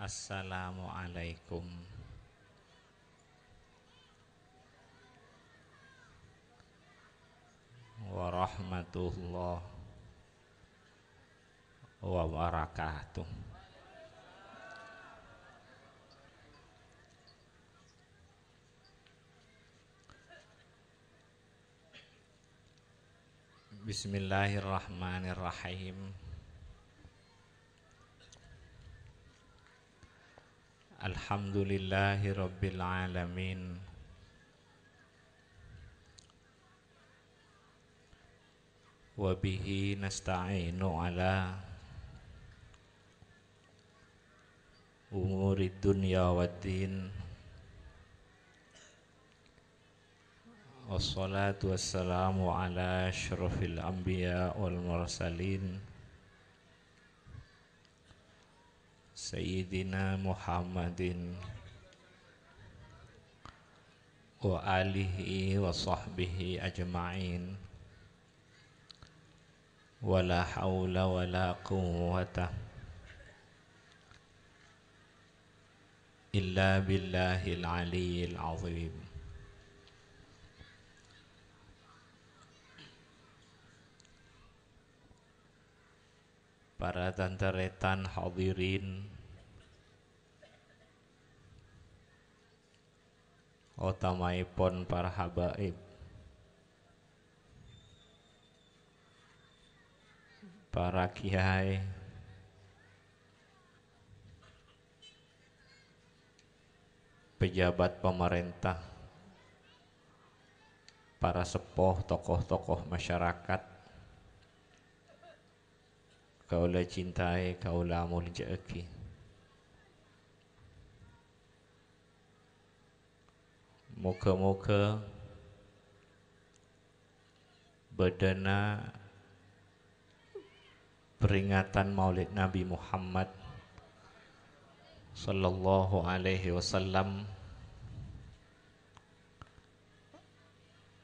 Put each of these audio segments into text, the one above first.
Assalamualaikum warahmatullahi wabarakatuh. Bismillahirrahmanirrahim. Alhamdulillahi rabbil alamin. Wa bihi nasta'inu ala umurid dunya waddin. Wassalatu wassalamu ala asyrafil anbiya wal mursalin Sayyidina Muhammadin wa alihi wa sahbihi ajma'in. Wala hawla wala quwwata illa billahil aliyyil azim. Para tantaretan hadirin utamaipun para habaib, para kiai, pejabat pemerintah, para sepuh, tokoh-tokoh masyarakat, kaula cintai, kaula mulja'aki. Moga-moga bedana peringatan Maulid Nabi Muhammad sallallahu alaihi wasallam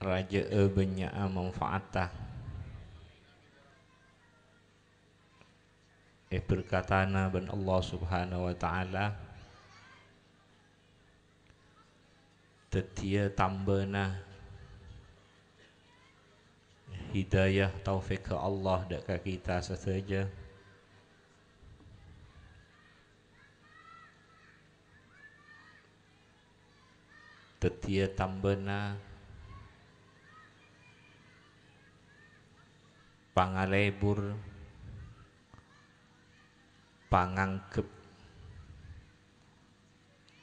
raja'a banya'a manfaatah berkatana ban Allah subhanahu wa ta'ala tetia tambana hidayah taufik ke Allah dekat kita sesaja. Tetia tambana pangalebur pangangkep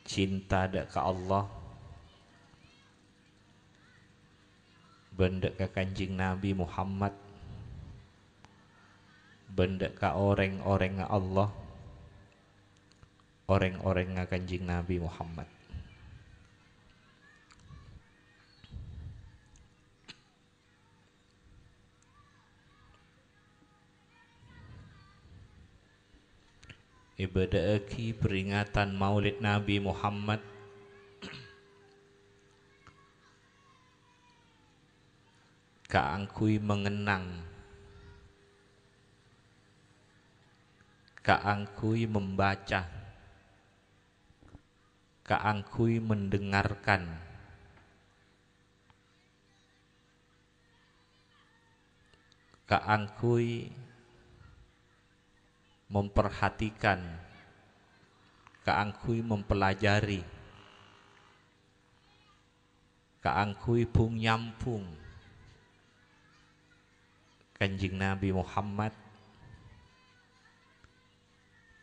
cinta dekat Allah benda ke kanjing Nabi Muhammad, benda ke orang-orang Allah, orang-orang kanjing Nabi Muhammad. Ibadah aki peringatan Maulid Nabi Muhammad kaangkui mengenang, kaangkui membaca, kaangkui mendengarkan, kaangkui memperhatikan, kaangkui mempelajari, kaangkui pung nyampung kanjing Nabi Muhammad,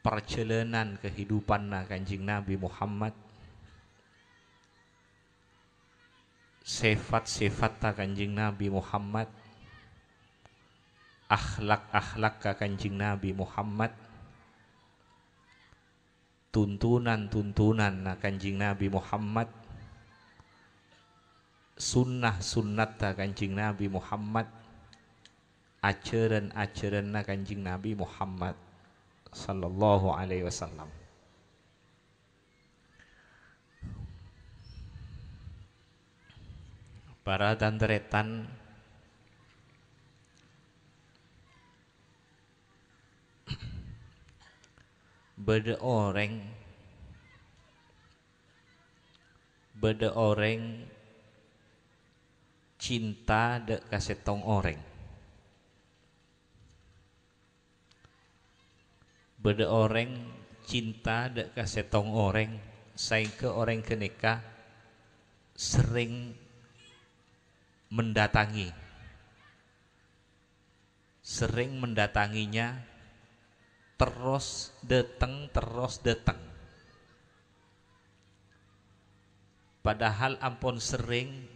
perjalanan kehidupan kanjing Nabi Muhammad, sifat-sifat kanjing Nabi Muhammad, akhlak-akhlak kanjing Nabi Muhammad, tuntunan-tuntunan kanjing Nabi Muhammad, sunnah-sunnat kanjing Nabi Muhammad, ajaran-ajaran kanjing Nabi Muhammad sallallahu alaihi wasallam. Para tantretan beda orang cinta dek kasetong orang. Beda orang cinta dek kasetong orang, sehingga orang kenika sering mendatanginya, terus datang. Padahal ampun sering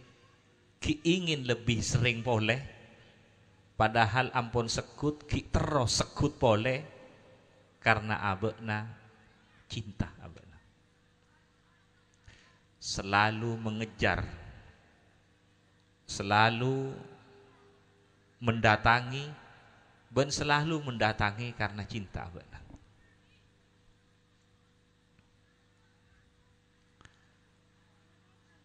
ki ingin lebih sering boleh, padahal ampun sekut ki terus sekut boleh, karena abekna cinta abekna. Selalu mengejar, selalu mendatangi, dan selalu mendatangi karena cinta abekna.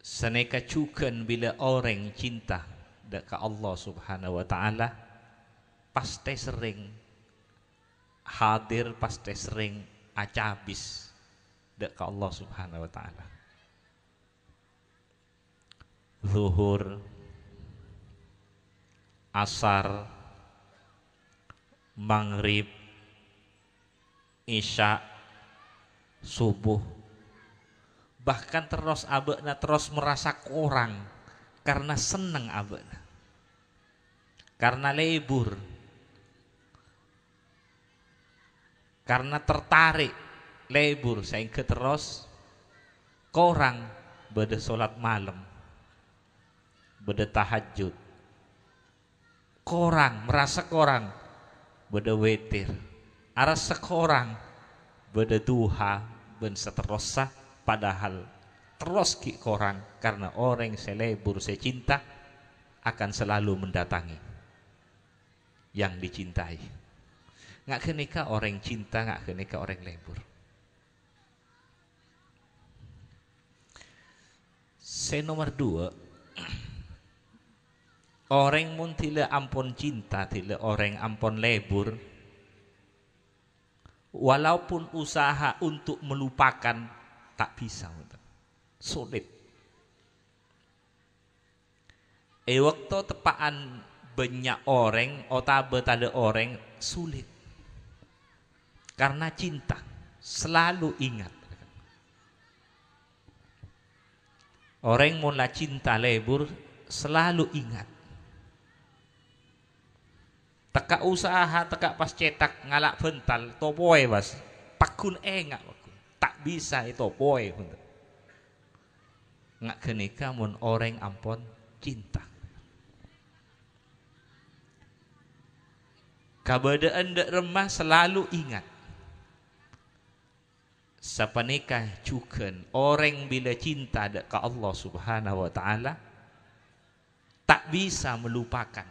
Seneka cukan bila orang cinta dekat Allah Subhanahu wa ta'ala, pasti sering hadir, pasti sering acabis dekat Allah Subhanahu wa ta'ala. Zuhur, asar, maghrib, isya, subuh, bahkan terus abekna terus merasa kurang karena seneng abekna, karena lebur, karena tertarik lebur, sehingga terus kurang beda sholat malam, beda tahajud, kurang merasa kurang beda witir, arasa kurang beda duha, ben seterusnya. Padahal terus ki korang, karena orang selebur secinta akan selalu mendatangi yang dicintai. Nggak kenika orang cinta, nggak kenika orang lebur. Nomor 2, orang mun tila ampun cinta, tila orang ampun lebur, walaupun usaha untuk melupakan tak bisa, sulit. Waktu tepaan banyak orang, otabe tada orang sulit, karena cinta selalu ingat. Orang mula cinta lebur selalu ingat. Teka usaha, teka pas cetak ngalak bental, topoe bas, pakun engak. Tak bisa itu boy. Nggak kenika mun orang ampun cinta. Kabadaan dek remah selalu ingat. Sapanikah cuken orang bila cinta dek ke Allah Subhanahu wa ta'ala, tak bisa melupakan.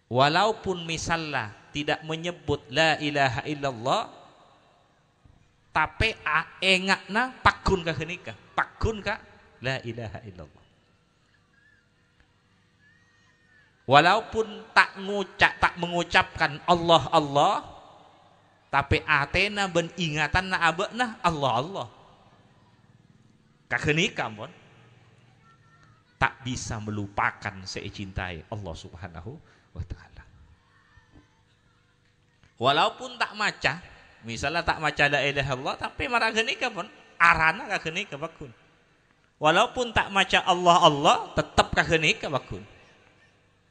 Walaupun misalnya tidak menyebut la ilaha illallah, tapi engakna pakun ka kenika, pakun ka la ilaha illallah. Walaupun tak mengucapkan Allah Allah, tapi atena ben ingatan na abekna Allah Allah. Ka kenika mon tak bisa melupakan seicintai Allah Subhanahu wa ta'ala. Walaupun tak maca, misalnya tak maca la ilaha illallah, tapi marah kenika pun arana ka kenika bakun. Walaupun tak maca Allah Allah, tetap ka kenika bakun.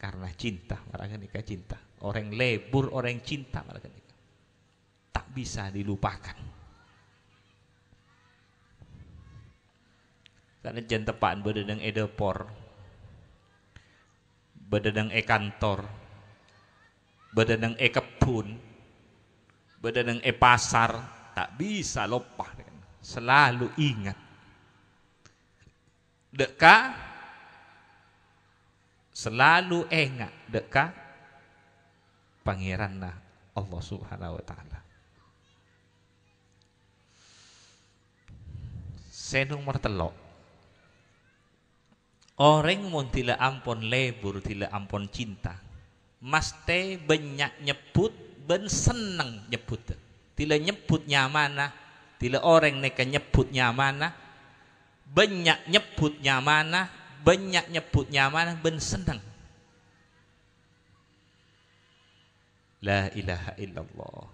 Karena cinta, marah kenika cinta. Orang lebur, orang cinta marah kenika. Tak bisa dilupakan. Karena jan tepaan bededeng edepor, bededeng kantor, bededeng kebun, bededeng pasar, tak bisa lupa, selalu ingat. Deka selalu ingat deka pangeranna Allah Subhanahu wa ta'ala. Nomor 3, orang mun tila ampun lebur, tila ampun cinta, mesti banyak nyebut ben seneng nyebut. tila nyebutnya mana, tila orang neka nyebutnya mana, banyak nyebutnya mana, banyak nyebutnya mana, ben senang. La ilaha illallah,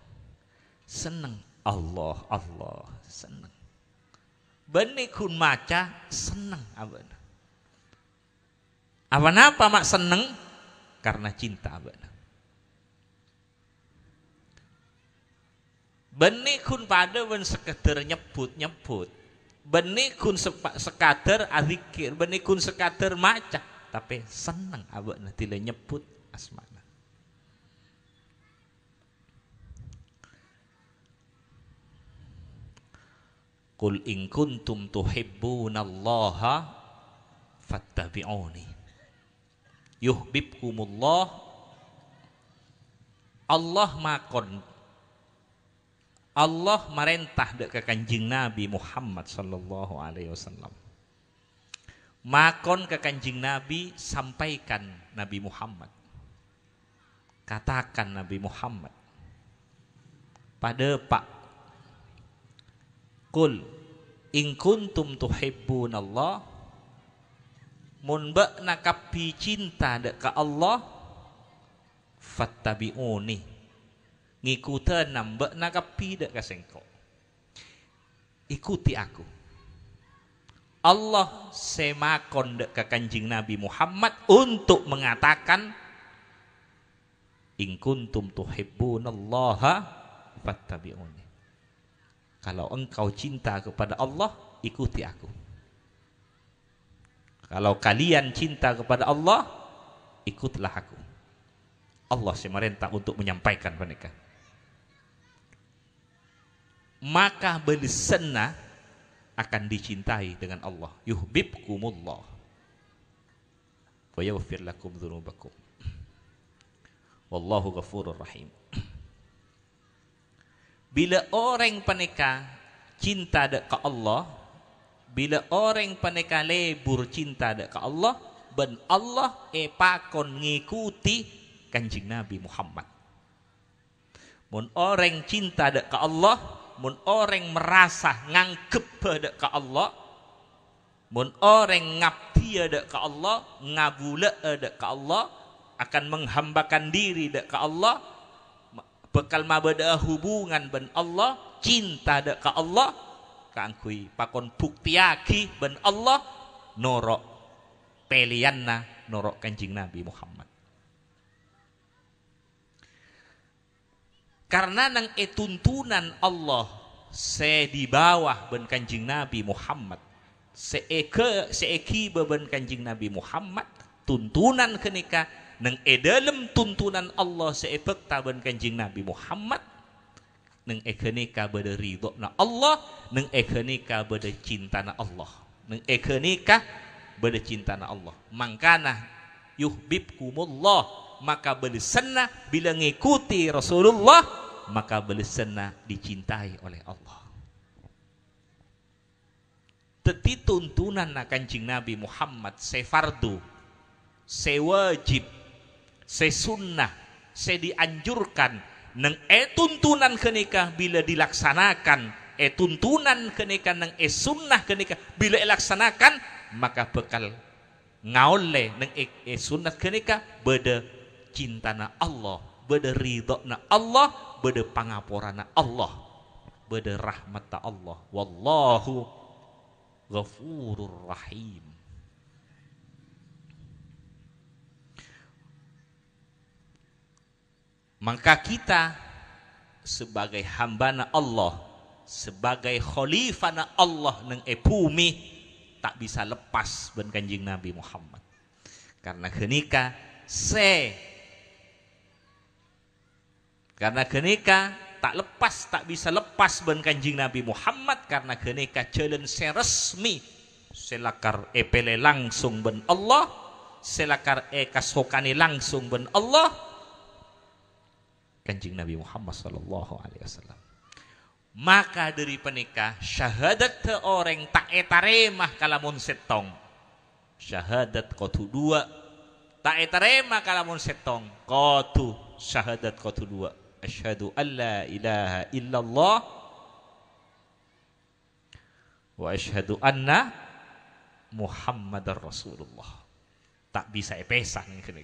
senang Allah, Allah senang. Bani kun maca senang abad. Apa mak senang? Karena cinta abad. Bani kun pada ben sekadar nyebut. Bani kun sekadar azikir, bani kun sekadar maca, tapi senang abad tila nyebut asmana. Qul in kuntum tuhibbunallaha fattabi'uni yuhibbukumullah. Allah makon, Allah merintah dek ke Kanjeng Nabi Muhammad sallallahu alaihi wasallam. Makon ke Kanjeng Nabi, sampaikan Nabi Muhammad. Katakan Nabi Muhammad pada Pak, Qul in kuntum tuhibbunallah, mun bakna kapi cinta dek ke Allah, fattabi'uni, ngikutan nambak nakapi dek ke sengko, ikuti aku. Allah semakon dek ke Kanjeng Nabi Muhammad untuk mengatakan in kuntum tuhibbunallaha fattabi'uni. Kalau engkau cinta kepada Allah, ikuti aku. Kalau kalian cinta kepada Allah, ikutlah aku. Allah semerintah untuk menyampaikan mereka. Maka belisana akan dicintai dengan Allah. Yuhibbukumullah wa yaghfir lakum dzunubakum. Wallahu ghafurur rahim. Bila orang paneka cinta dek ke Allah, bila orang paneka lebur cinta dek ke Allah, ben Allah pakon ngikuti Kanjeng Nabi Muhammad. Mun orang cinta dek ke Allah, mun orang merasa ngangkep dek ke Allah, mun orang ngabdi dek ke Allah, ngabula dek ke Allah, akan menghambakan diri dek ke Allah, bekal mabada hubungan ben Allah, cinta dek ke Allah, kangkui pakon buktiaki ben Allah, norok pelianna, norok Kanjeng Nabi Muhammad. Karena nang tuntunan Allah se di bawah ben Kanjeng Nabi Muhammad, seeki ben Kanjeng Nabi Muhammad, tuntunan kenika nang dalam tuntunan Allah seepekta ben Kanjeng Nabi Muhammad, nang kenika beda ridho na Allah, nang kenika beda cinta na Allah, nang kenika beda cinta na Allah. Mangkana yuhibbukumullah, maka belisana bila ngikuti Rasulullah, maka belisana dicintai oleh Allah. Teti tuntunan na Kanjeng Nabi Muhammad sefardu, sewajib, sesunnah, dianjurkan, nang tuntunan kenika bila dilaksanakan, tuntunan kenika nang sunnah kenika bila dilaksanakan, maka bekal ngaole nang sunnah kenika beda cintana Allah, beda ridhona Allah, beda pangaporana Allah, beda rahmata Allah. Wallahu ghafurur rahim. Maka kita sebagai hambana Allah, sebagai khalifana Allah nang bumi, tak bisa lepas ben Kanjeng Nabi Muhammad. Karena kenika tak lepas, tak bisa lepas ben Kanjeng Nabi Muhammad, karena kenika jalan resmi selakar pele langsung ben Allah, selakar kasokani langsung ben Allah, Kanjeng Nabi Muhammad sallallahu alaihi wasallam. Maka dari penikah syahadat te orang tak etaremah kalamun setong. Syahadat kotu dua tak etaremah kalamun setong. Kotu syahadat kotu dua. asyhadu an la ilaha illallah wa asyhadu anna Muhammadar Rasulullah. Tak bisa pesan ini.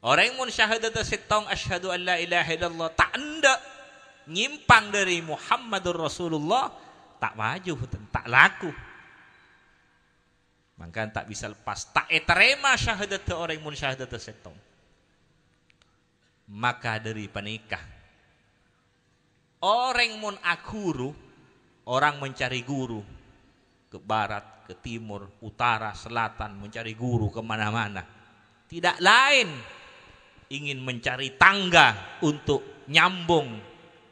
Orang mun syahadat sitong asyhadu an la ilaha illallah tak anda nyimpang dari Muhammadur Rasulullah, tak maju, tak laku. Maka tak bisa lepas, tak terima syahadat orang mun syahadat sitong. Maka dari penikah orang mun akuru, orang mencari guru ke barat, ke timur, utara, selatan, mencari guru kemana-mana. Tidak lain ingin mencari tangga untuk nyambung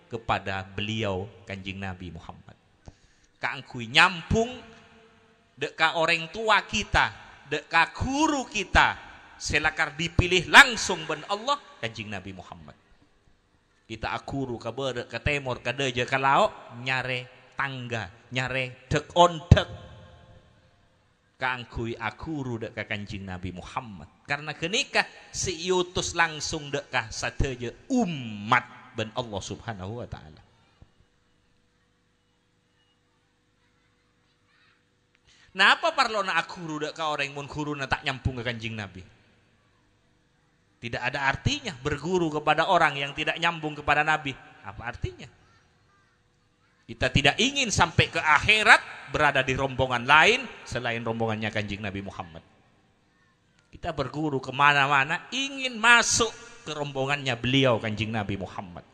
kepada beliau Kanjeng Nabi Muhammad. Kaangkui nyampung deka orang tua kita, deka guru kita, selakar dipilih langsung ben Allah Kanjeng Nabi Muhammad. Kita akuru ke barat, ke timur, ke deja, ke laok, nyare tangga, nyare dek on dek. Kaangkui akuru dek Kanjeng Nabi Muhammad. Karena kenikah si yutus langsung dek sateja umat ben Allah Subhanahu wa taala. Nah apa parlona akuru dek orang mun guruna tak nyambung ke Kanjeng Nabi? Tidak ada artinya berguru kepada orang yang tidak nyambung kepada Nabi. Apa artinya? Kita tidak ingin sampai ke akhirat berada di rombongan lain selain rombongannya Kanjeng Nabi Muhammad. Kita berguru kemana-mana ingin masuk ke rombongannya beliau Kanjeng Nabi Muhammad.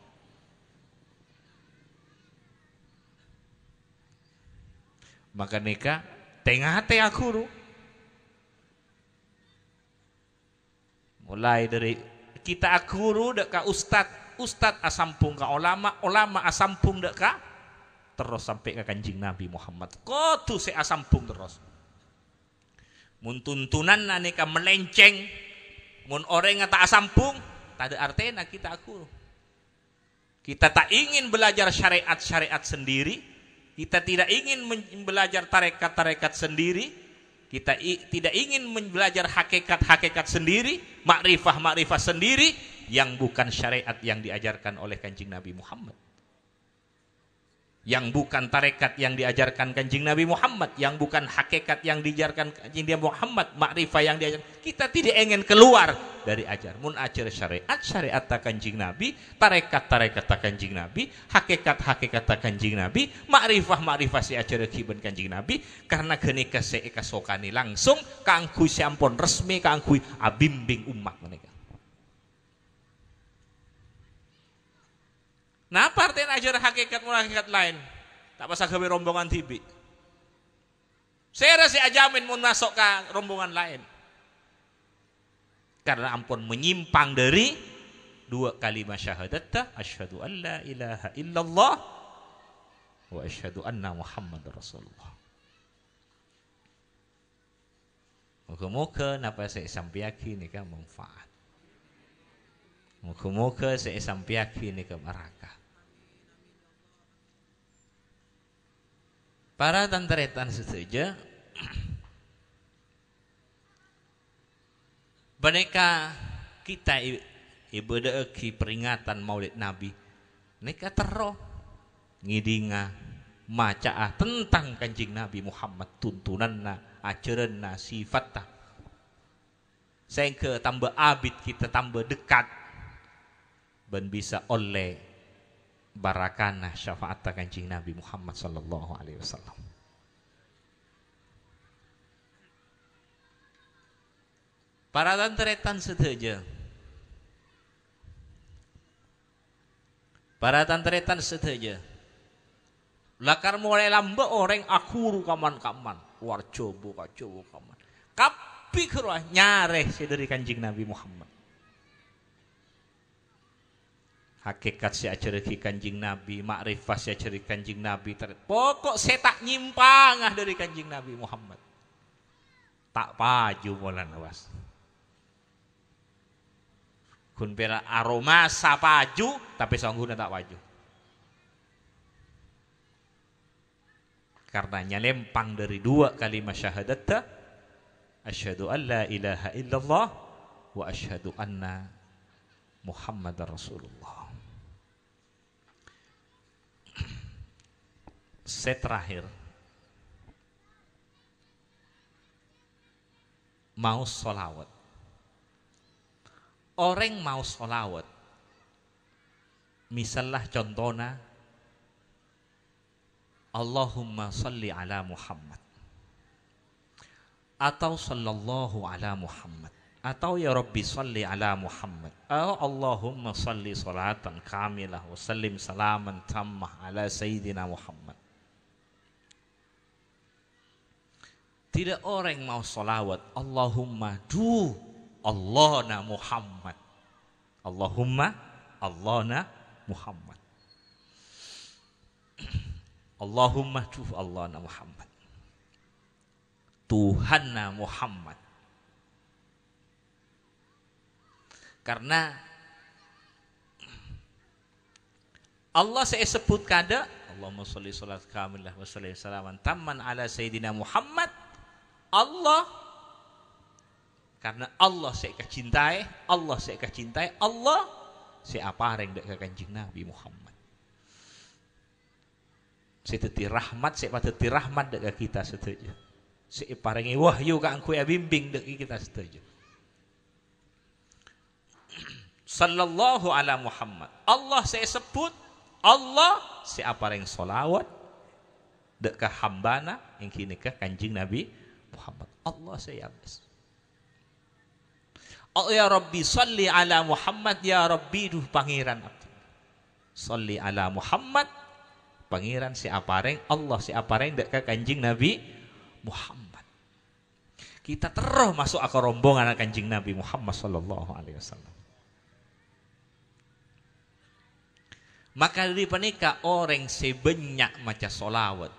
Maka nikah tengah-tengah guru. Mulai dari kita guru deka ustad asampung ke ulama asampung deka terus sampai ke Kanjeng Nabi Muhammad. Kotu se asampung terus. Mun tuntunan neka melenceng, mun orang tak asampung, tak ada artinya kita guru. Kita tak ingin belajar syariat-syariat sendiri, kita tidak ingin belajar tarekat-tarekat sendiri. Kita tidak ingin belajar hakikat-hakikat sendiri, makrifah-makrifah sendiri yang bukan syariat yang diajarkan oleh Kanjeng Nabi Muhammad. Yang bukan tarekat yang diajarkan Kanjeng Nabi Muhammad, yang bukan hakikat yang diajarkan Kanjeng Nabi Muhammad, makrifah yang diajarkan. Kita tidak ingin keluar dari ajar. Mun ajar syariat Kanjeng Nabi, tarekat Kanjeng Nabi, hakikat Kanjeng Nabi, makrifah si ajar kiban Kanjeng Nabi, karena genika se eka sokani langsung kangkui sampun resmi kangkui abimbing umat mereka. Nah, apa artinya ajar hakikat lain? Tak pasal gawe rombongan tibi. Saya rasa ajamin mau masuk ke rombongan lain. Karena ampun menyimpang dari dua kalimat syahadat, asyhadu an la ilaha illallah wa asyhadu anna Muhammadar Rasulullah. Moga-moga napa saya sampaikan ini kan manfaat. Moga-moga saya sampaikan ini ke mereka. Para tantretan setuju, mereka kita ibadah ki peringatan Maulid Nabi, mereka terus ngidinga maca tentang Kanjeng Nabi Muhammad, tuntunanna, ajaranna, sifatna. Sehingga tambah abid kita tambah dekat dan bisa oleh barakana syafaat Kanjeng Nabi Muhammad sallallahu alaihi wasallam. Para tantretan setuju. Para tantretan setuju. Lakar mulai lamba orang akuru kaman-kaman, warjo kaman. Kapi kerah nyareh dari Kanjeng Nabi Muhammad. Hakikat si ajariki Kanjeng Nabi, makrifat si ajariki Kanjeng Nabi. Pokok saya tak nyimpang dari Kanjeng Nabi Muhammad. Tak paju molan awas. Kun pera aroma sapaju tapi sangguna tak paju. Karenanya lempang dari dua kalimat syahadat, asyhadu an la ilaha illallah wa asyhadu anna Muhammadar Rasulullah. Saya terakhir mau sholawat. Orang mau sholawat, misalnya contohnya Allahumma salli ala Muhammad, atau sallallahu ala Muhammad, atau ya Rabbi salli ala Muhammad, atau Allahumma salli salatan kamilah wa sallim salaman tammah ala Sayyidina Muhammad. Tidak orang mau sholawat Allahumma du Allahna Muhammad, Allahumma Allahna Muhammad, Allahumma du Allahna Muhammad, Tuhanna Muhammad. Karena Allah saya sebut kada Allahumma sholli salat kamilah wa sallim salaman tamman ala Sayyidina Muhammad. Allah, karena Allah saya kecintai, Allah saya kecintai, Allah saya apareng dek kanjeng Nabi Muhammad. Saya teti rahmat, saya pateti rahmat dek kita setuju. Saya parengi wahyu ka angku ya bimbing dek kita setuju. Sallallahu ala Muhammad. Allah saya sebut, Allah saya apareng solawat dek ka hambana yang kini ka kanjeng Nabi Muhammad. Allah saya habis. Oh ya Rabbi salli ala Muhammad, ya Rabbi duh pangeran abdi. Salli ala Muhammad, pangeran si apareng, Allah si apareng dek ka kanjeng Nabi Muhammad. Kita terus masuk ke rombongan kanjeng Nabi Muhammad sallallahu alaihi wasallam. Maka dari panika orang sebanyak maca solawat,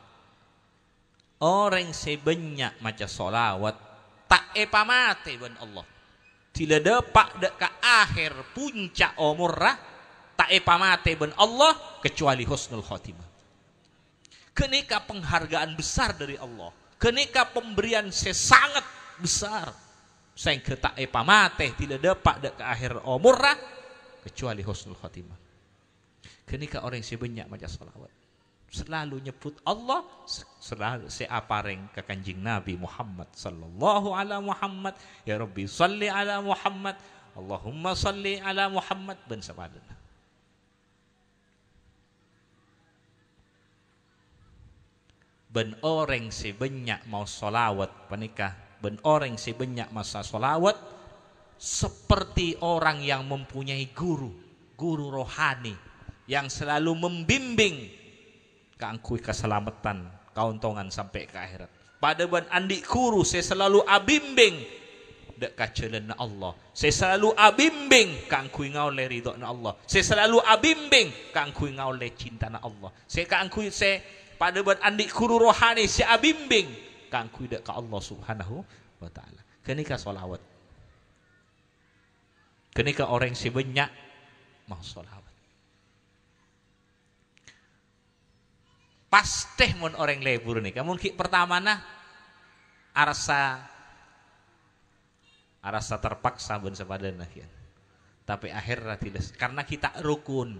orang sebanyak maca solawat tak epamate ben Allah. Tidak dapat dek ke akhir puncak umurah tak epamate ben Allah kecuali husnul khotimah. Kenika penghargaan besar dari Allah, kenika pemberian sesangat besar, sehingga tak epamate tidak dapat dek ke akhir umurah kecuali husnul khotimah. Kenika orang sebanyak maca solawat selalu nyebut Allah, selalu seapareng ke kanjeng Nabi Muhammad sallallahu ala Muhammad, ya Rabbi salli ala Muhammad, Allahumma salli ala Muhammad ben sapadana. Ben orang sebanyak mau solawat panikah, ben orang sebanyak masa solawat seperti orang yang mempunyai guru rohani yang selalu membimbing keangkui keselamatan kauntongan sampai ke akhirat. Pada ban andi guru saya selalu abimbing dek kacelena Allah. Saya selalu abimbing keangkui ngaule ridhona Allah. Saya selalu abimbing keangkui ngaule cintana Allah. Saya keangkui saya pada ban andi guru rohani saya abimbing keangkui dek ka Allah Subhanahu wa taala. Kenika solawat. Kenika orang sebanyak mau solawat. Pasti mun orang lebur nih. Kamu pertama nah arasa terpaksa ben sepadana ya. Tapi akhirnya tidak, karena kita rukun.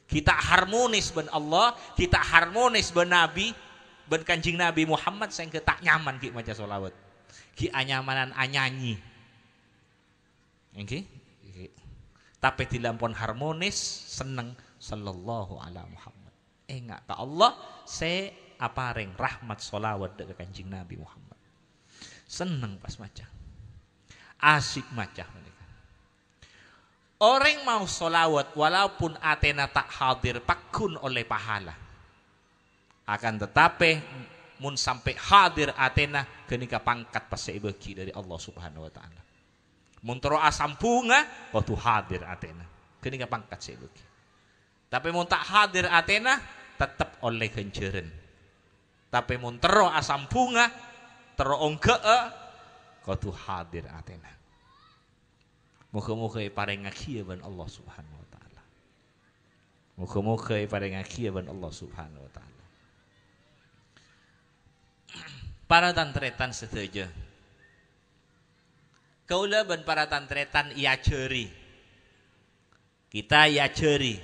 Kita harmonis ben Allah, kita harmonis ben Nabi, ben kanjeng Nabi Muhammad sehingga tak nyaman ki maca sholawat. Ki anyamanan anyanyi. Oke? Tapi dilampun harmonis seneng sallallahu ala Muhammad. Enggak ke Allah saya apareng rahmat solawat dari kanjeng Nabi Muhammad. Seneng pas maca, asik maca mereka. Orang mau solawat walaupun atena tak hadir pakun oleh pahala, akan tetapi mun sampai hadir atena kenika pangkat pas bagi dari Allah Subhanahu wa taala. Mun tero asam bunga waktu hadir atena kenika pangkat sebagi. Tapi mun tak hadir atena tetap oleh kenjeren. Tapi mun tero asam bunga, tero onggee, kau tu hadir atena. Muka-muka pareng ngakia ban Allah Subhanahu wa taala. Muka-muka pareng ngakia ban Allah Subhanahu wa taala. Para tantretan setuju. Kaula ben para tantretan ia jeri. Kita ia jeri.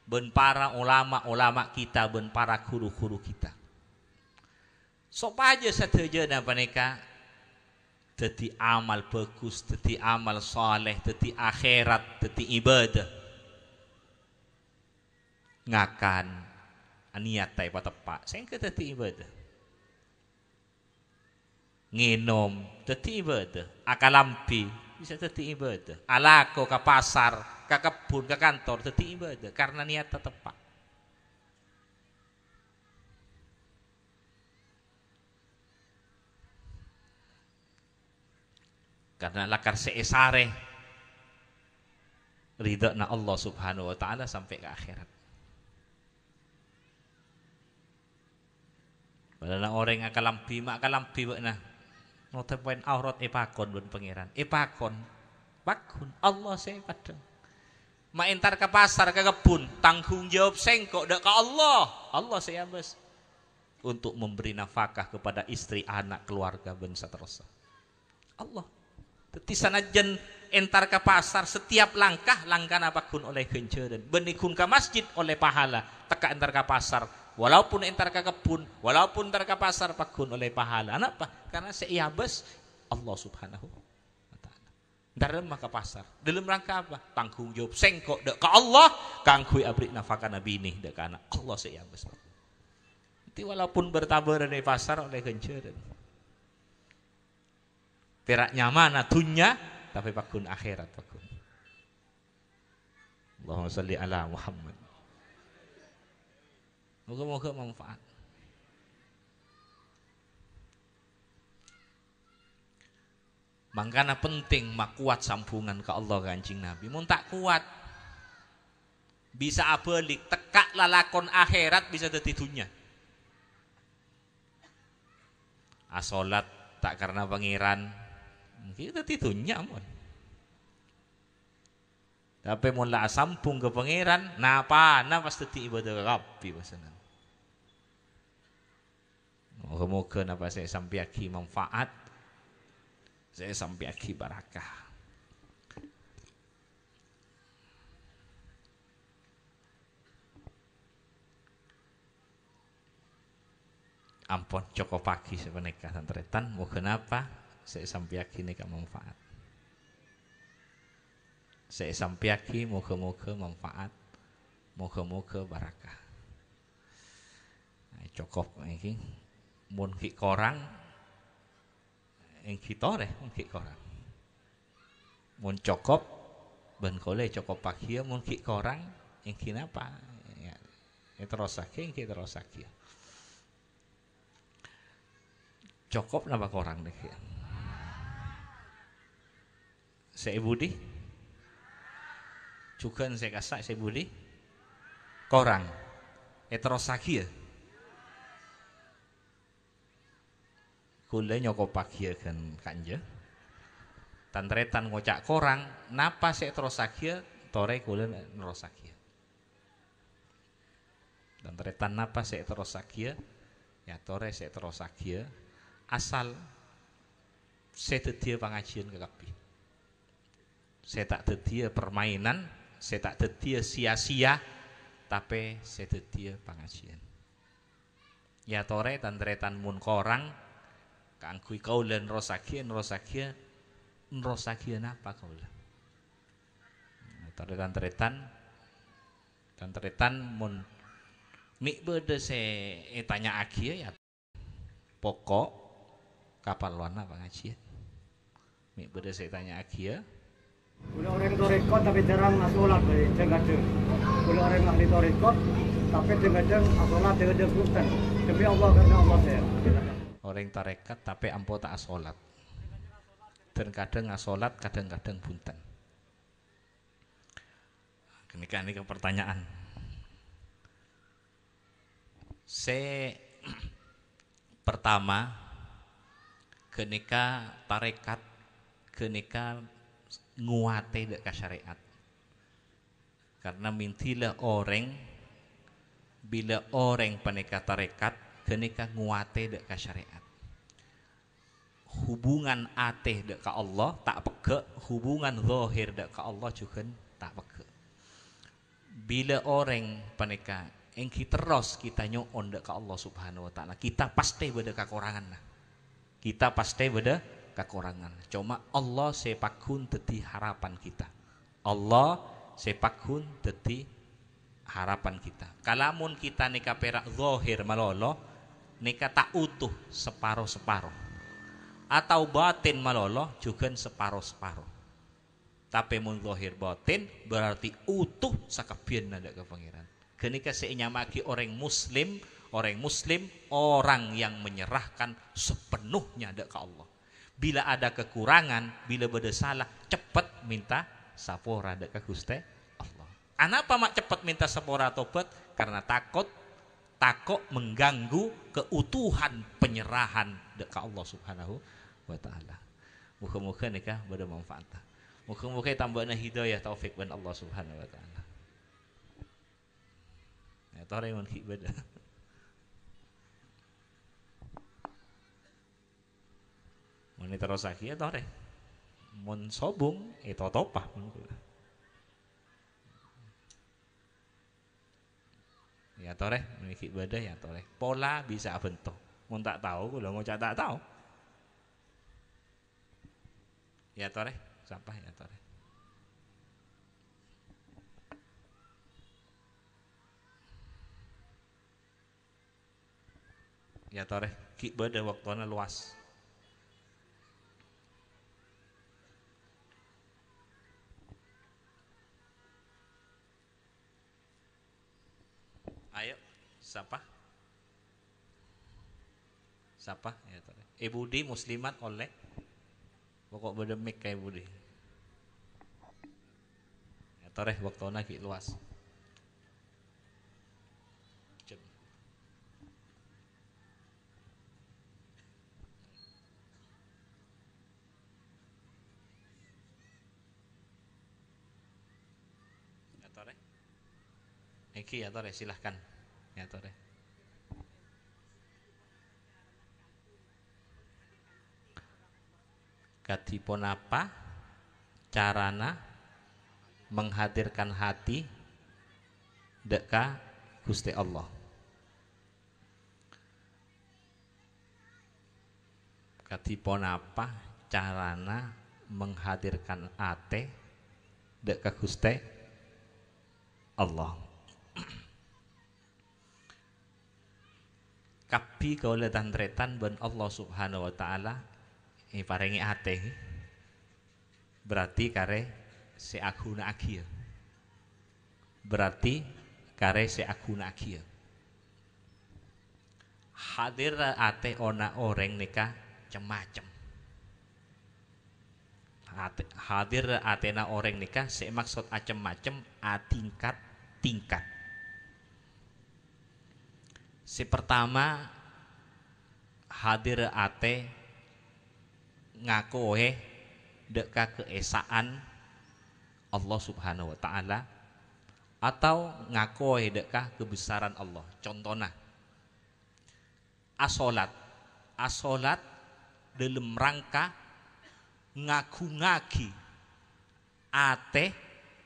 Ben para ulama-ulama kita, ben para guru-guru kita. Sok aja sadayana paneka dadi amal bagus, dadi amal saleh, dadi akhirat, dadi ibadah. Ngakan niat tay patepak, sengke dadi ibadah. Nginom dadi ibadah, akalampi bisa dadi ibadah. Alako ke pasar, ke kebun, ke kantor dadi ibadah karena niat tepak. Karena lakar seesare ridha na Allah Subhanahu wa taala sampai ke akhirat. Padahal orang akalampi mak akalampi bakna. Notepen aurat epakon ben pangeran. Epakon. Bakun Allah saya padang. Mak entar ke pasar ke kebun, tanggung jawab sengkok dak ke Allah. Allah saya bes untuk memberi nafkah kepada istri, anak, keluarga ben saterusna. Allah. Teti sanajan entar ke pasar setiap langkah apapun oleh genjeureun. Benikun ke masjid oleh pahala. Teka entar ke pasar walaupun entar ke kebun, walaupun entar ke pasar pakun oleh pahala. Kenapa? Karena seiabes Allah Subhanahu wa taala. Entar ke pasar. Dalam rangka apa? Tanggung jawab sengkok dek ke Allah kanggo abri nafkah nabi ini dek anak. Allah seiabes. Nanti walaupun bertabar dari pasar oleh genjeureun. Peraknya mana dunya tapi pakun akhirat pakun. Allahumma shalli ala Muhammad. Moga-moga manfaat. Mangkana penting mak kuat sambungan ke Allah Kanjeng Nabi. Mun tak kuat bisa abalik tekak lalakon akhirat bisa dadi dunya. Asolat tak karena pangeran kita titunya mon. Tapi mun la sampung ke pangeran, napa pasti ibadah Rabbi pasana. Moga-moga napa saya sampai aki manfaat, saya sampai aki barakah. Ampun cukup pagi sebenarnya santretan, moga napa saya sampai yakin ini manfaat. Saya sampai yakin moga-moga manfaat, moga-moga barakah. Nah, cukup ini, mun ki korang, yang kita deh, mun ki korang. Mun cukup, ben kole cukup pagi, mun ki korang, yang kenapa? Ya, terus lagi, yang terus lagi. Cukup napa korang deh ya. Saya budi juga saya kasih saya budi korang terus lagi ya kule nyokop pagi kan kanja tantretan ngocak korang napa saya terus lagi tore kule terus lagi tantretan napa saya terus lagi ya tore saya terus lagi asal saya tedia pengajian ke kapi. Saya tak tedia permainan, saya tak tedia sia-sia, tapi saya tedia pengajian. Ya tore tantretan mun korang, kangkui kaulan rosakia apa kaulan? Tore tantretan mun mik bede saya tanya akia ya pokok kapal warna pengajian. Mik bede saya tanya akia. Kalau orang torekot tapi jarang asolat kadang-kadang. Kalau orang ahli torekot tapi kadang-kadang asolat kadang punten. Demi Allah karena Allah saya. Orang tarekat tapi ampo tak asolat. Dan kadang asolat kadang-kadang punten. Ini pertanyaan. Pertama kenika tarekat kenika nguate dek syariat karena mintilah orang bila orang peneka tarekat kenika nguate dek syariat hubungan ateh dek ka Allah tak peke, hubungan zahir dek ka Allah juga tak peke. Bila orang paneka engki terus kita nyoon dek ka Allah Subhanahu wa taala, kita pasti beda kekurangan. Kita pasti beda kekurangan. Cuma Allah sepakun teti harapan kita. Allah sepakun teti harapan kita. Kalamun kita nika perak zahir malolo, nika tak utuh separuh-separuh. Atau batin malolo juga separuh-separuh. Tapi mun zahir batin berarti utuh sakabian nada ke pangeran. Kenika seinyamaki orang muslim orang yang menyerahkan sepenuhnya ada ke Allah. Bila ada kekurangan, bila beda salah, cepat minta sapora ada ke Gusti Allah. Anapa mak cepat minta sapora tobat? Karena takut mengganggu keutuhan penyerahan ke Allah Subhanahu wa taala. Muga-muga nikah beda manfaat. Muga-muga tambahna hidayah taufik ban Allah Subhanahu wa taala. Ya tore mun beda. Mun terus lagi ya tore. Mun sobung itu topah mun. Ya tore memiliki ibadah ya tore. Pola bisa bentuk. Mun tak tahu kalau mau tak tahu. Ya tore, sampah ya tore. Ya tore, ki ibadah waktuna luas. Ayo, siapa? Siapa? Ya tore. Ibu di muslimat oleh pokok bedemik kayak Budi. Ya tore waktuna ki luas. Ya tore. Iki ya tore silahkan. Ya tore. Katipun apa carana menghadirkan hati deka Gusti Allah. Katipun apa carana menghadirkan ate deka Gusti Allah. Kapi kaula tantretan ben Allah Subhanahu wa taala paringi ate berarti kare seaguna akhir. Berarti kare seaguna akhir. Hadir ate ona orang nikah macam-macam. Hadir atena orang nikah se maksud macam-macam tingkat. Si pertama hadir ate ngakohe deka keesaan Allah Subhanahu wa taala atau ngakohe deka kebesaran Allah. Contohnya asolat dalam rangka ngaku-ngaki ate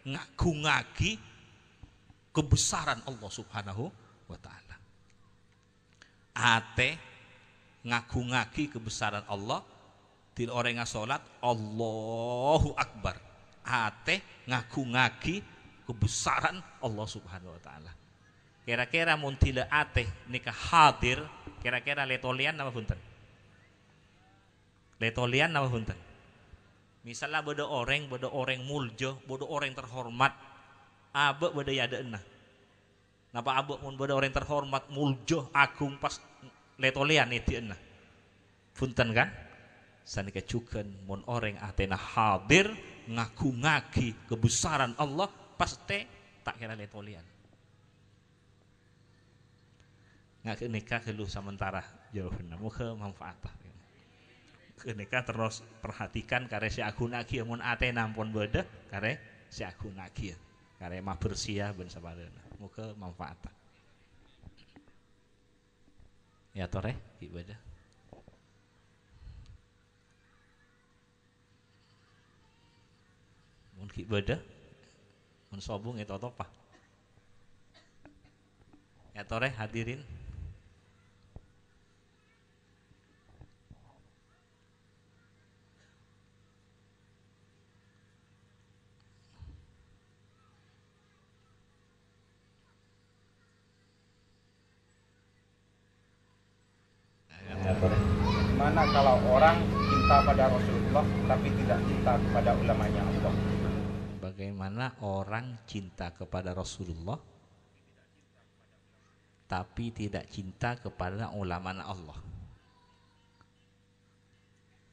ngaku-ngaki kebesaran Allah Subhanahu wa taala. Ate ngaku-ngaki kebesaran Allah. Til orang yang sholat Allahu Akbar. Ate ngaku-ngaki kebesaran Allah Subhanahu wa taala. Kira-kira mun tila ate nikah hadir, kira-kira letolian nama punten. Letolian nama punten. Misalnya bodo orang muljo, bodo orang terhormat, abe bodo yadeuna. Napa abe mun bodo orang terhormat, muljo, agung pas letolian itu euna. Punten kan? Sanika cuken mun orang atena hadir ngaku-ngaki kebesaran Allah pasti tak kira letolian. Ngak nikah keluh sementara jauhna muka manfaat. Kenika terus perhatikan kare si aguna-aki mun atena ampun beda kare si aguna-aki kare mah bersia ben sabarena. Muka manfaat. Ya tore ibadah. mun ki beda mun sobung itu apa ya tore hadirin Gimana kalau orang cinta pada Rasulullah tapi tidak cinta kepada ulamanya Allah? Bagaimana orang cinta kepada Rasulullah tapi tidak cinta kepada ulama Allah?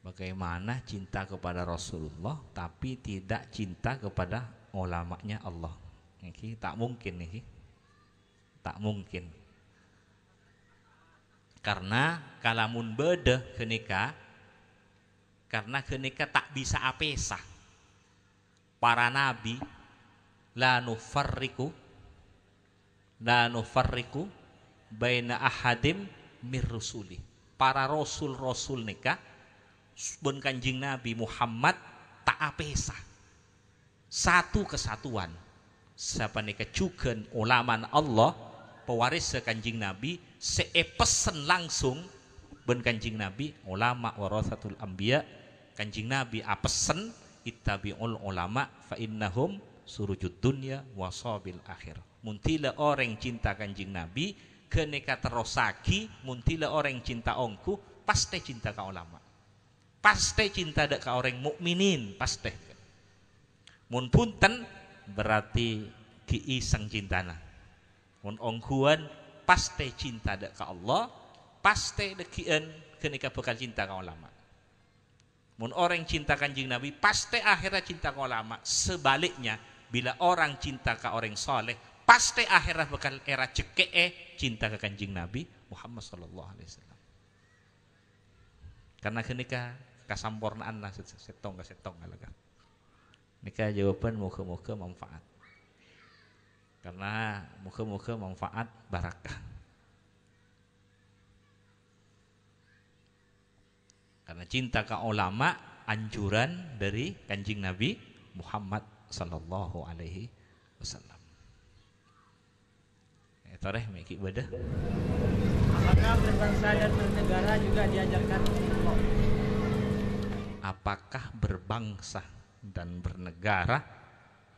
Bagaimana cinta kepada Rasulullah tapi tidak cinta kepada ulamanya Allah? Ini tak mungkin nih. Tak mungkin. Karena kalamun beda kenika karena kenika tak bisa apesa para nabi la nufarriku baina ahadim mir rusuli para rasul nika ben Kanjeng Nabi Muhammad tak apesa satu kesatuan siapa nika cuken ulaman Allah pewaris Kanjeng Nabi seepesen langsung ben Kanjeng Nabi ulama warasatul anbiya Kanjeng Nabi apesen ittabi'ul ulama fa innahum surujud dunya wasabil akhir muntila orang cinta Kanjeng Nabi keneka terosaki muntila orang cinta ongku pasti cinta ka ulama pasti cinta dak ka orang mukminin pasti mun punten berarti kiisang cintana mun ongkuan pasti cinta dak ka Allah pasti dekien kenika bakal cinta ka ulama mun orang cinta Kanjeng Nabi pasti akhirnya cinta ka ulama sebaliknya bila orang cinta ka orang soleh pasti akhirnya bakal era cekee cinta ka Kanjeng Nabi Muhammad sallallahu alaihi wasallam karena kenika kasampurnaan lah setong alaga nika jawaban muka-muka manfaat karena muka-muka manfaat barakah karena cinta ke ulama anjuran dari Kanjeng Nabi Muhammad sallallahu alaihi wasallam. Toreh meki ibadah. Apakah berbangsa dan bernegara juga diajarkan? Apakah berbangsa dan bernegara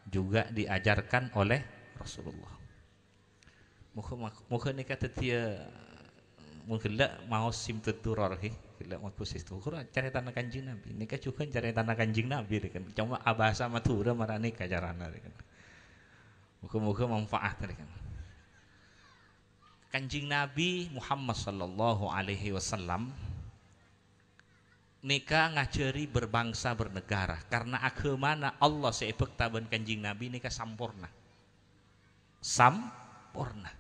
juga diajarkan oleh Rasulullah? Muka ni kata dia mungkin mau sim terturor Kila aku situ kurang cari tanah Kanjeng Nabi. Nika juga cari tanah Kanjeng Nabi kan. Cuma abasa matura marane kajarana kan. Muka-muka manfaat kan. Kanjeng Nabi Muhammad sallallahu alaihi wasallam nika ngajari berbangsa bernegara karena agamana Allah seebek taban Kanjeng Nabi nika sampurna. Sampurna.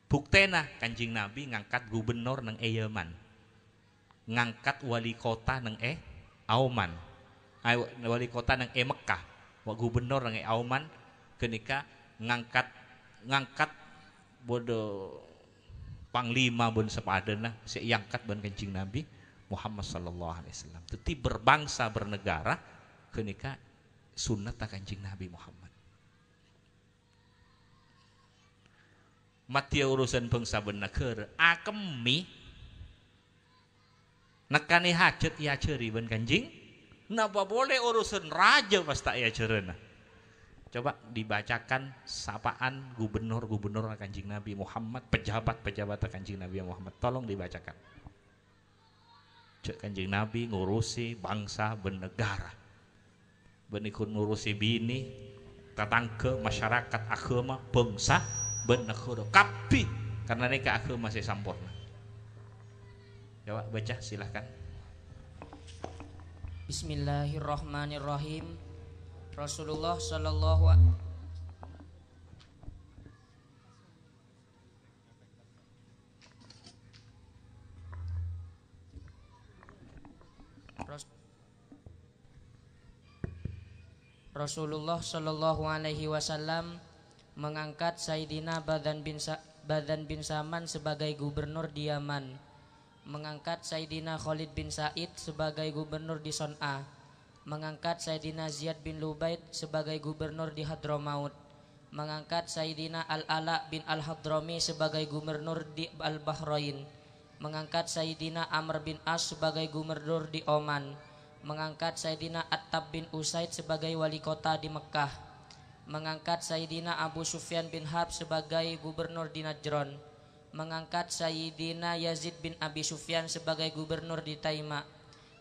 Buktena Kanjeng Nabi ngangkat gubernur nang Yaman. Ngangkat wali kota nang Auman. Wali kota nang Mekah. Wa gubernur nang Auman kenika ngangkat bodo panglima bun sepadana seangkat ban Kanjeng Nabi Muhammad sallallahu alaihi wasallam. Teti berbangsa bernegara kenika sunnah Kanjeng Nabi Muhammad. Matia urusan bangsa bernegara akemi nekani hajat ya ceri ban Kanjeng napa boleh urusan raja pas tak ya cerena. Coba dibacakan sapaan gubernur-gubernur Kanjeng Nabi Muhammad, pejabat-pejabat Kanjeng Nabi Muhammad. Tolong dibacakan. Cek Kanjeng Nabi ngurusi bangsa bernegara. Benikun ngurusi bini, tatangke masyarakat agama bangsa bernegara. Kapi karena nika agama masih sampurna. Coba baca silahkan. Bismillahirrahmanirrahim. Rasulullah sallallahu alaihi wasallam mengangkat Sayyidina Badan bin Saman sebagai gubernur di Yaman, mengangkat Sayyidina Khalid bin Said sebagai gubernur di Son'a, mengangkat Sayyidina Ziyad bin Lubaid sebagai gubernur di Hadramaut, mengangkat Sayyidina Al-Ala bin Al-Hadrami sebagai gubernur di Al-Bahrain, mengangkat Sayyidina Amr bin As sebagai gubernur di Oman, mengangkat Sayyidina Attab bin Usaid sebagai wali kota di Mekah, mengangkat Sayyidina Abu Sufyan bin Harb sebagai gubernur di Najran, mengangkat Sayyidina Yazid bin Abi Sufyan sebagai gubernur di Taima,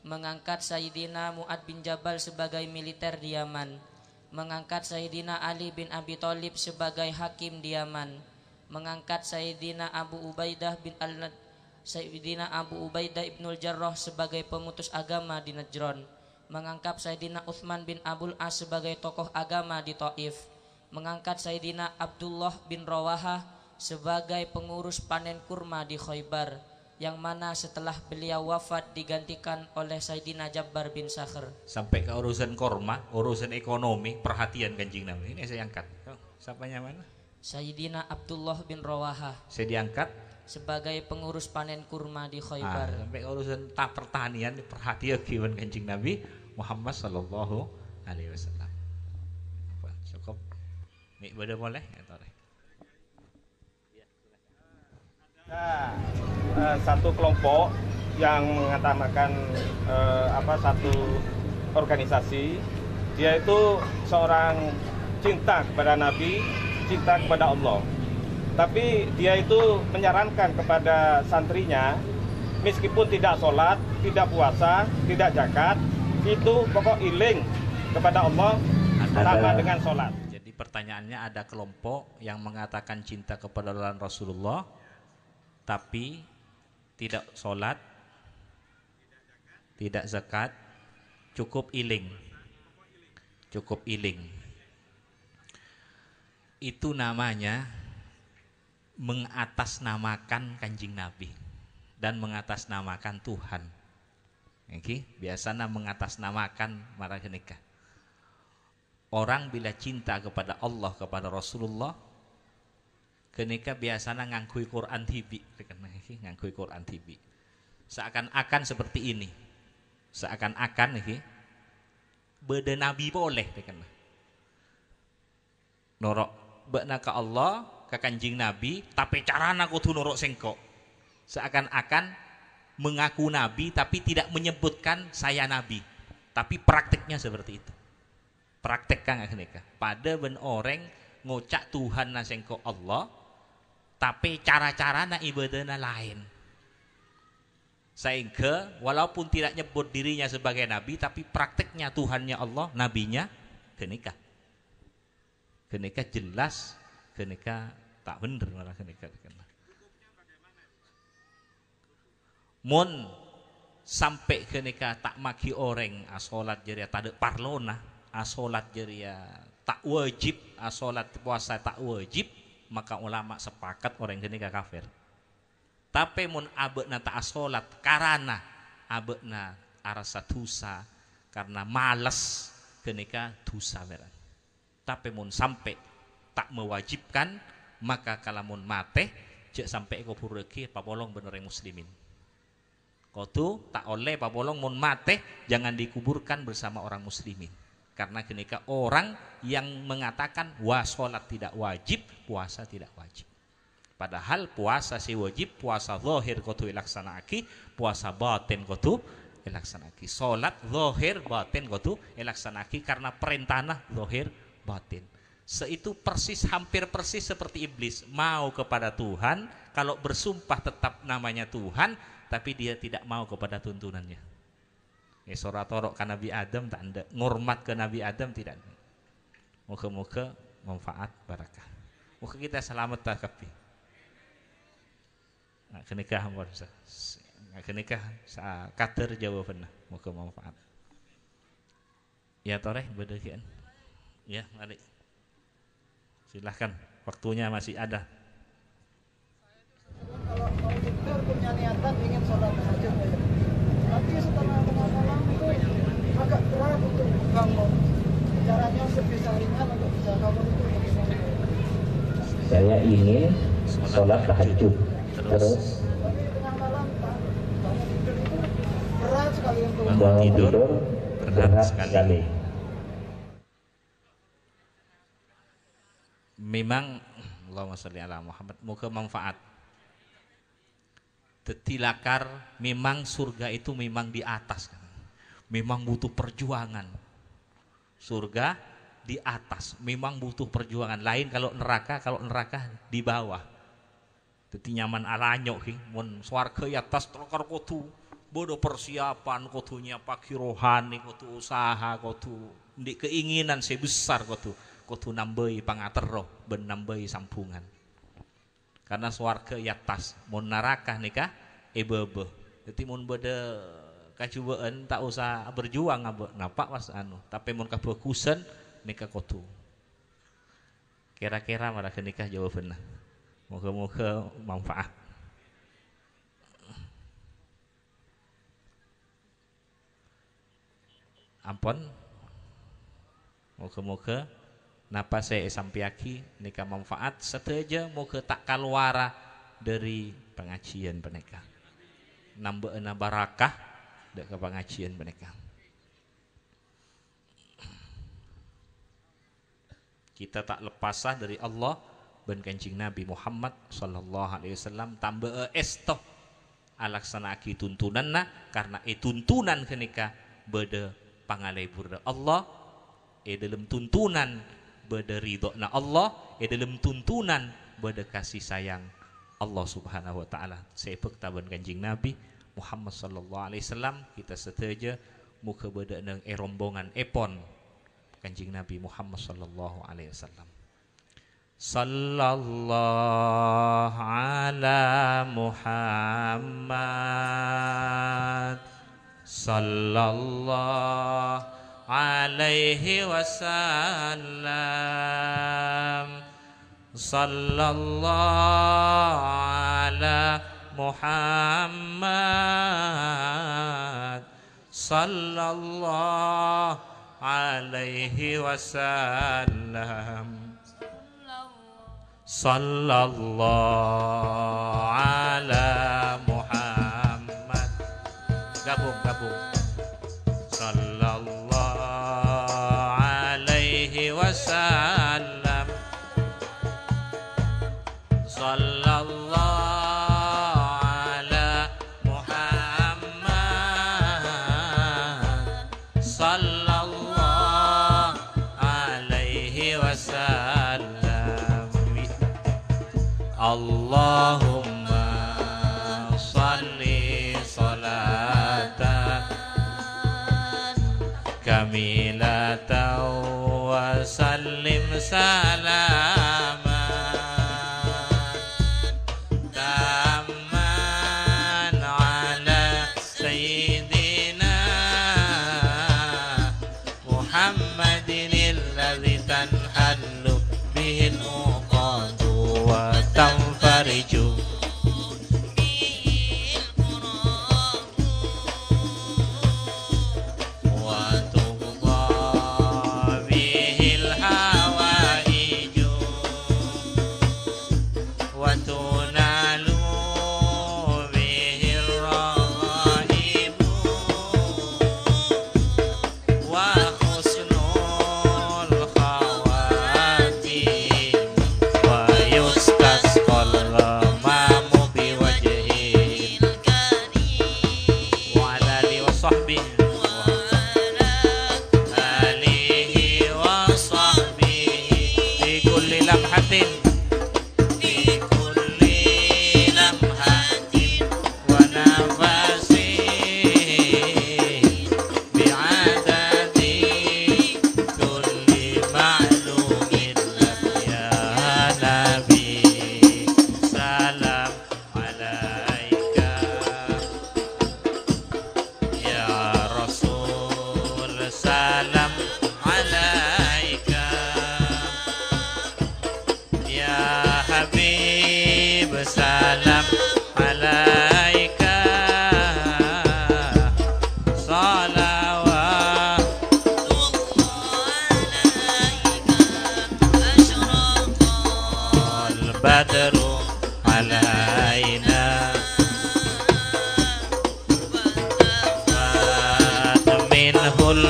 mengangkat Sayyidina Mu'ad bin Jabal sebagai militer di Yaman, mengangkat Sayyidina Ali bin Abi Thalib sebagai hakim di Yaman, mengangkat Sayyidina Abu Ubaidah Sayyidina Abu Ubaidah ibnul Jarrah sebagai pemutus agama di Najran, mengangkat Sayyidina Uthman bin Abul As sebagai tokoh agama di Taif, mengangkat Sayyidina Abdullah bin Rawahah sebagai pengurus panen kurma di Khaybar, yang mana setelah beliau wafat digantikan oleh Sayyidina Jabbar bin Sakhr. Sampai ke urusan kurma, urusan ekonomi, perhatian Kanjeng Nabi. Ini saya angkat. Siapanya mana? Sayyidina Abdullah bin Rawahah. Saya diangkat sebagai pengurus panen kurma di Khaybar. Sampai urusan pertanian perhatian kiwan Kanjeng Nabi Muhammad sallallahu alaihi wasallam. Cukup. Nih boleh boleh atau satu kelompok yang mengatakan satu organisasi, dia itu seorang cinta kepada Nabi, cinta kepada Allah. Tapi dia itu menyarankan kepada santrinya, meskipun tidak sholat, tidak puasa, tidak zakat, itu pokok iling kepada Allah sama dengan sholat. Jadi pertanyaannya, ada kelompok yang mengatakan cinta kepada Rasulullah, tapi tidak sholat, tidak zakat, cukup iling. Cukup iling. Itu namanya mengatasnamakan Kanjeng Nabi dan mengatasnamakan Tuhan. Oke, biasanya mengatasnamakan marah nikah. Orang bila cinta kepada Allah, kepada Rasulullah, kenika biasanya ngangkui Quran tibi, ngangkui Quran tibi. Seakan-akan seperti ini, seakan-akan nih, beda Nabi boleh, norok bekna ke Allah, ke Kanjeng Nabi, tapi carana kudu nurut sengkok. Seakan-akan mengaku Nabi tapi tidak menyebutkan saya Nabi. Tapi prakteknya seperti itu. Praktekkan akhirnya. Pada ben orang ngocak Tuhan na sengkok Allah, tapi cara-carana ibadahnya lain. Sehingga walaupun tidak nyebut dirinya sebagai Nabi, tapi prakteknya Tuhannya Allah, Nabinya kenikah. Kenikah jelas, kenika tak bener malah kenika. Mun sampai kenika tak maki orang asolat jeria tak ada parlona, asolat jeria tak wajib, asolat puasa tak wajib, maka ulama sepakat orang kenika kafir. Tapi mun abekna tak asolat karena abekna arasa dosa, karena malas kenika dosa beran. Tapi mun sampai tak mewajibkan, maka kalamun mate cek sampai ko pureki papolong bener muslimin. Kotu tak oleh papolong mun mate jangan dikuburkan bersama orang muslimin. Karena ketika orang yang mengatakan sholat tidak wajib, puasa tidak wajib. Padahal puasa si wajib, puasa zahir kotu ilaksanaki, puasa batin kotu ilaksanaki. Sholat zahir batin kotu ilaksanaki karena perintahna zahir batin. Seitu persis, hampir persis seperti iblis, mau kepada Tuhan, kalau bersumpah tetap namanya Tuhan, tapi dia tidak mau kepada tuntunannya. Soratorok ke Nabi Adam tak ada, ngormat ke Nabi Adam tidak ada. Moga-moga manfaat barakah. Moga kita selamat takapi. Kenikah hambar, kenikah kader jawabannya. Moga manfaat. Ya toreh bedakian. Ya mari. Silahkan, waktunya masih ada. Kalau mau tidur punya niatan ingin sholat tahajud, tapi setelah mengamalkan itu agak berat untuk bangun. Caranya sebisa ringan untuk bisa bangun itu bagaimana? Saya ingin sholat tahajud, terus tapi tengah malam bangun tidur itu berat sekali untuk bangun tidur berat sekali. Memang Allahumma sholli ala Muhammad, muka manfaat. Tetilakar memang surga itu memang di atas kan. Memang butuh perjuangan. Surga di atas memang butuh perjuangan. Lain kalau neraka di bawah. Teti nyaman alanyo ki mun swarga di atas telakar kudu bodo persiapan, kudunya pagi rohani, kudu usaha, kudu di keinginan sebesar, kudu nambahi pangater roh ben nambahi sambungan. Karena swarga di atas mun neraka nikah ebebe. Jadi mun beda kacubaan tak usah berjuang napa was anu, tapi mun kabagusan nikah kudu. Kira-kira marah nikah jawabanna. Moga-moga manfaat. Ampun. Moga-moga napa saya sampiaki nikah manfaat seteja moga tak kaluara dari pengajian peneka. Nambaeuna barakah dak ke pengajian peneka. Kita tak lepasah dari Allah ben Kanjeng Nabi Muhammad sallallahu alaihi wasallam tambah estoh alaksanaaki tuntunanna karena tuntunan kenika beda pangalebur Allah dalam tuntunan beda ridhona Allah dalam tuntunan beda kasih sayang Allah Subhanahu wa taala. Sepek taban Kanjeng Nabi Muhammad sallallahu alaihi wasallam kita seteja muka beda nang rombongan epon Kanjeng Nabi Muhammad sallallahu alaihi wasallam. Sallallahu ala Muhammad sallallahu alaihi wasallam. Sallallahu ala Muhammad sallallahu alaihi wasallam. Sallallahu ala Muhammad. Gabung. Sallallahu alaihi wasallam. Sallallahu ala Muhammad. Sallallahu alaihi wasallam. Allahumma salli salatan kamilatan wa sallim salaman tamman ala sayyidina Muhammadin alladhi tanhallu bihil uqadu wa tanfariju wa tuqda bihil hawaiju wa tunalu bihil raghaibu wa husnul khawatim wa yustasqal ghamamu biwajhil karim wa ala alihi wa sahbihi alihi wa sahbihi fi kulli lamhatin wa nafasin bi'adadi kulli ma'lumin lak ya Nabi salam alaika ya Rasul salam alaika ya Habib salam alaika salawat al-badru alaina minhul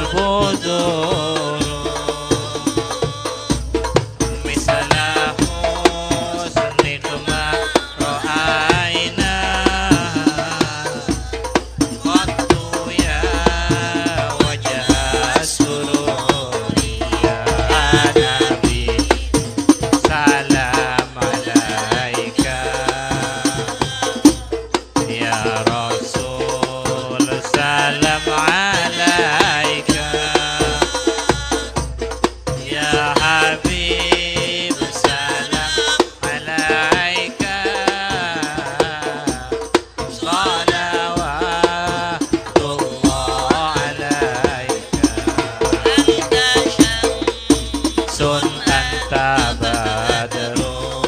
anta badrun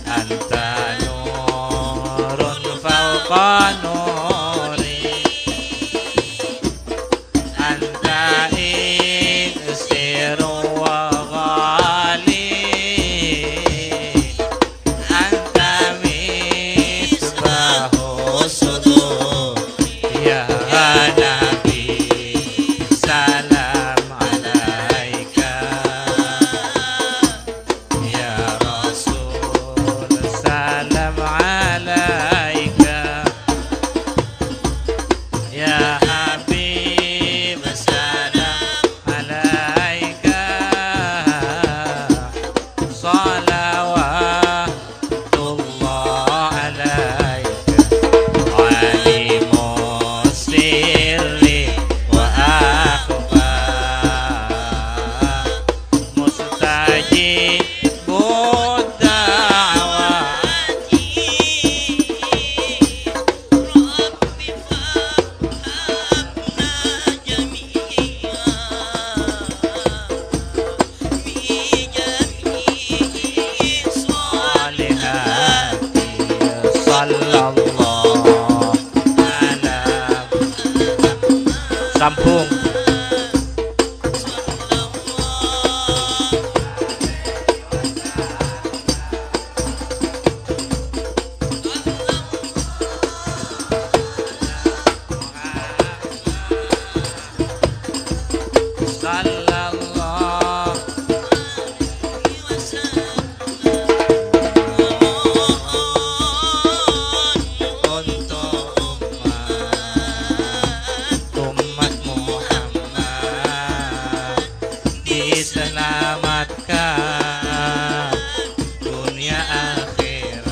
anta nurun fawqa nuri anta iksiru wa ghali anta misbahu sudur ya nabi salam alaika ya rasul salam alaika ya habib salam alaika salawatullah alaika alimu sirri wa akhfa mustajibud da'wati rabbi fahamna jami'a bi jami'i salihati sallallahu ala Sampung sallallahu untuk umat Muhammad diselamatkan dunia akhirat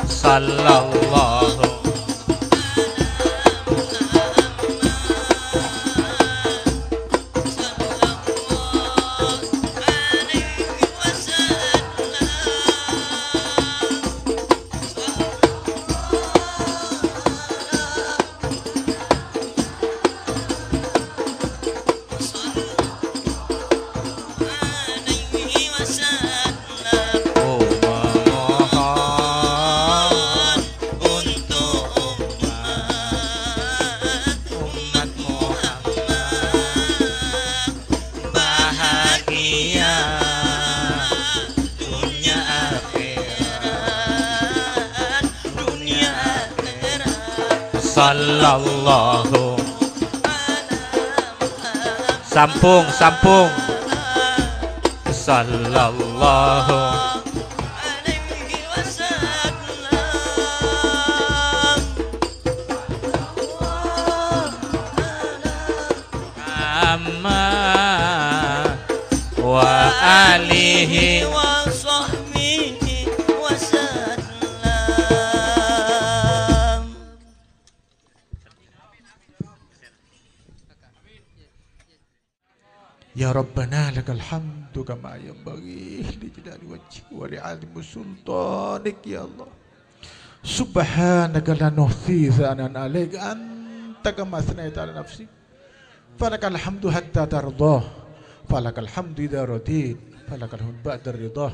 sallallahu memohon untuk umat Muhammad bahagia dunia akhirat sallallahu sampung sallallahu Muhammad wa alihi wa sahbihi wa sallam. Ya Rabbana lakal hamdu kama yanbaghi li jalali wajhik wa li 'azimi sultanik ya Allah. Subhanaka la nuhsi thanan 'alaika anta kama asnaita 'ala nafsi. Falakal hamdu hatta tardah. Falakal hamdu idza radit. Falakal hamdu ba'da ridha.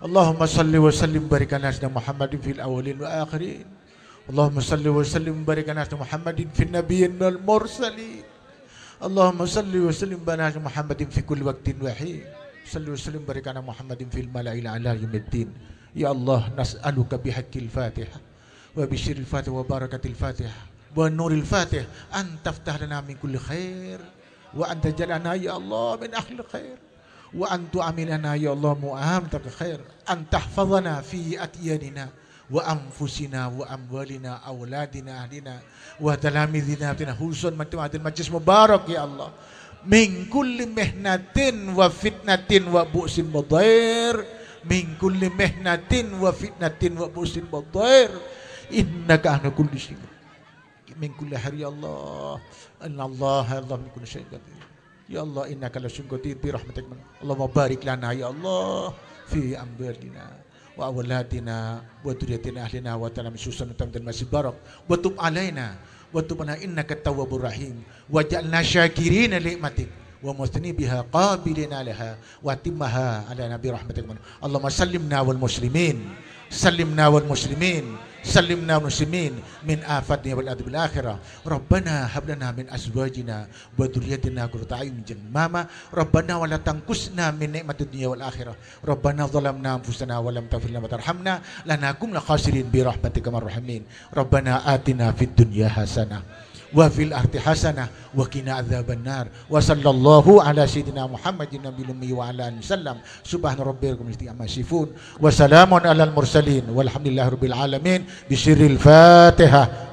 Allahumma salli wa sallim barik ala sayyidina Muhammadin fil awwalin wa akhirin. Allahumma salli wa sallim barik ala sayyidina Muhammadin fil nabiyyin wal mursalin. Allahumma salli wa sallim ala Muhammadin fi kulli waqtin wa hin. Salli wa sallim barik ala Muhammadin fil mala'il a'la yaumiddin. Ya Allah, nas'aluka bihaqqil Fatihah wa bi syirril Fatihah wa barakatil Fatihah wa nuril Fatihah an taftah lana min kulli khair wa an tajalana ya Allah min ahli khair wa an tu'amilana ya Allah mu'amtal khair an tahfazana fi atyanina wa anfusina wa amwalina auladina ahlina wa talamidina tina husun matimatin majlis mubarak ya Allah min kulli mihnatin wa fitnatin wa bu'sin madair min kulli mihnatin wa fitnatin wa bu'sin madair innaka ala kulli syai'in min kulli hari ya Allah inna Allah min kulli syai'in qadir ya Allah innaka la syai'un qadir bi rahmatik Allahumma barik lana ya Allah fi amwalina wa awladina wa dhurriyyatina ahlina wa ta'ala misusan tamdan masih barak wa tub alaina wa tub 'alaina innaka tawwabur rahim waj'alna syakirina li'matik wa musni biha qabilina laha wa timmaha ala nabi rahmatik. Allahumma sallimna wal muslimin sallimna muslimin min afatnya wal adab al akhirah. Rabbana hab lana min azwajina wa dhurriyyatina qurrata a'yun mama. Rabbana wa la tanqusna min ni'matid dunya wal akhirah. Rabbana zalamna anfusana wa lam taghfir lana wa tarhamna lanakunanna khasirin bi rahmatika arrahmin. Rabbana atina fid dunya hasanah wa fil akhirati hasanah wa qina adzabannar. Wa sallallahu ala sayyidina Muhammadin nabiyil ummi wa ala alihi wasallam. Subhana rabbika rabbil izzati amma yasifun wa salamun alal mursalin walhamdulillahi rabbil alamin. Bisirril Fatihah.